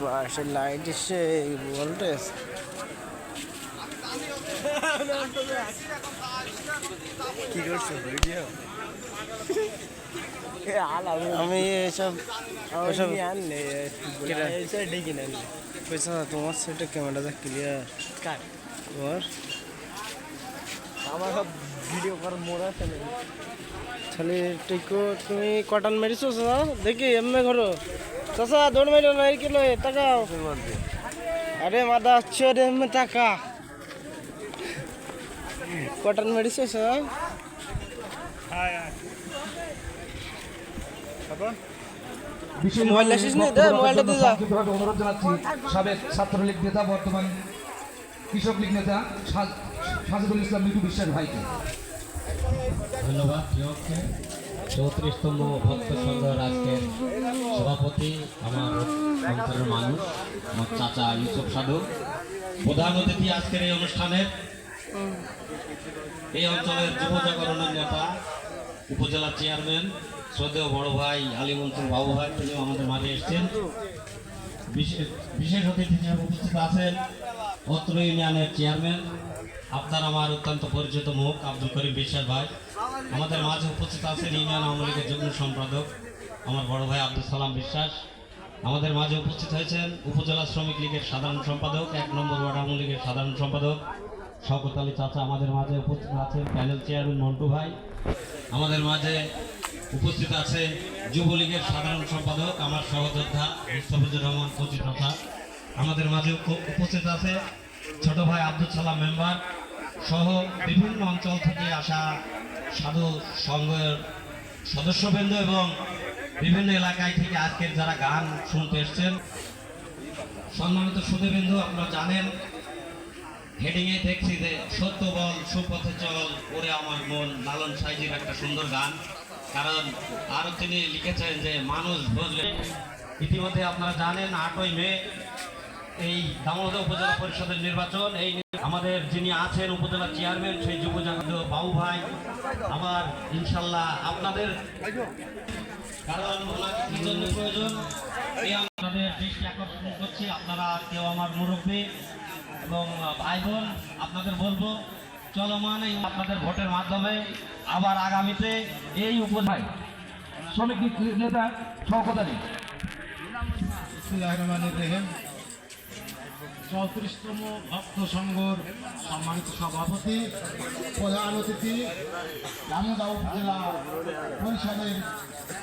বাসের লাইট এসে ভোল্টেজ কি করছো ভিডিও? আমি এসব ডেকে নেন পয়সা না তোমার সেটা ক্যামেরাটা ক্লিয়ার কার তোমার আমার সব ভিডিও করার মোড় আছে তাহলে টিকো তুমি কটন মেরেছো চাষা দেখি এমনি ঘরো চাষা দৌড় মেরো না কিলো টাকাও আরে মাদা আসছো রে এমনি টাকা কটন মেরেছো চাষা মোবাইল আসিস নি দে মোবাইলটা দিয়ে যা অনুরোধ জানাচ্ছি সাবেক ছাত্রলীগ নেতা বর্তমান কৃষক লীগ নেতা সাজিদুল ইসলাম মিঠু বিশ্বাস ভাইকে ধন্যবাদ। 34তম ভক্ত সংঘের আজকের সভাপতি আমার অঞ্চলের মানুষ আমার চাচা ইউসুফ সাধু, প্রধান অতিথি আজকের এই অনুষ্ঠানের এই অঞ্চলের যুব জাগরণের নেতা উপজেলা চেয়ারম্যান শ্রদ্ধেয় বড় ভাই আলী মনসুর বাবু ভাই, তিনি আমাদের মাঝে এসছেন। বিশেষ অতিথি হিসেবে উপস্থিত আছেন অত্র ইউনিয়নের চেয়ারম্যান আপনার আমার অত্যন্ত পরিচিত মুখ আব্দুল করিম বিশ্বাস ভাই। আমাদের মাঝে উপস্থিত আছেন ইউনিয়ন আওয়ামী লীগের যুগ্ম সম্পাদক আমার বড় ভাই আব্দুল সালাম বিশ্বাস। আমাদের মাঝে উপস্থিত হয়েছেন উপজেলা শ্রমিক লীগের সাধারণ সম্পাদক 1 নম্বর ওয়ার্ড আওয়ামী লীগের সাধারণ সম্পাদক শওকত আলী চাচা। আমাদের মাঝে উপস্থিত আছেন প্যানেল চেয়ারম্যান মন্টু ভাই। আমাদের মাঝে উপস্থিত আছে যুবলীগের সাধারণ সম্পাদক আমার সহযোদ্ধা মুস্তাফিজুর রহমান কচি চাচা। আমাদের মাঝে উপস্থিত আছে ছোট ভাই আব্দুল সালাম মেম্বার সহ বিভিন্ন অঞ্চল থেকে আসা সাধু সংঘের সদস্যবৃন্দ এবং বিভিন্ন এলাকায় থেকে আজকের যারা গান শুনতে এসছেন। সম্মানিত সুধীবৃন্দ, আপনারা জানেন হেডিংয়ে দেখছি যে সত্য বল সুপথে চল ওরে আমার মন, লালন সাইজির একটা সুন্দর গান। কারণ আরও তিনি লিখেছেন যে মানুষ বললে ইতিমধ্যে আপনারা জানেন 8ই মে এই দামোদর উপজেলা পরিষদের নির্বাচন। এই আমাদের যিনি আছেন উপজেলা চেয়ারম্যান সেই যুব জাগত বাবু ভাই আমার ইনশাল্লাহ আপনাদের কারণ ওনাকে কি জন্য প্রয়োজন এই আপনাদের দৃষ্টি আকর্ষণ করছি। আপনারা কেউ আমার মুরব্বী এবং ভাই বোন, আপনাদের বলবো চলমান এই আপনাদের ভোটের মাধ্যমে আবার আগামীতে এই উপজেলায় শ্রমিক নেতা শওকত আলী 34তম ভক্ত সংঘর সম্মানিত সভাপতি, প্রধান অতিথি দামোদর উপজেলা পরিষদের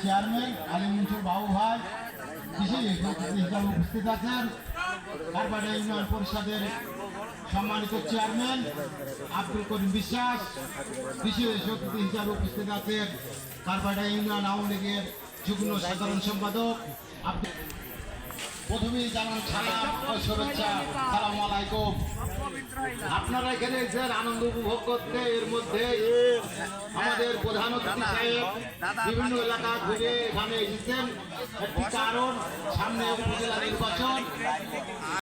চেয়ারম্যান আলী মনসুর বাবু ভাই, বিশেষ অতিথি হিসাবে উপস্থিত আছেন কারবাড়া ইউনিয়ন পরিষদের সম্মানিত চেয়ারম্যান আব্দুল করিম বিশ্বাস, বিশেষ অতিথি হিসাবে উপস্থিত আছেন কারবাড়া ইউনিয়ন আওয়ামী লীগের যুগ্ম সাধারণ সম্পাদক আব্দুল। প্রথমেই জানান সালাম ও শুভেচ্ছা, সালামু আলাইকুম। আপনারা এখানে এসেছেন আনন্দ উপভোগ করতে, এর মধ্যে আমাদের প্রধান অতিথি সাহেব বিভিন্ন এলাকা ঘুরে এখানে এসেছেন। একটি কারণ সামনে উপজেলা নির্বাচন,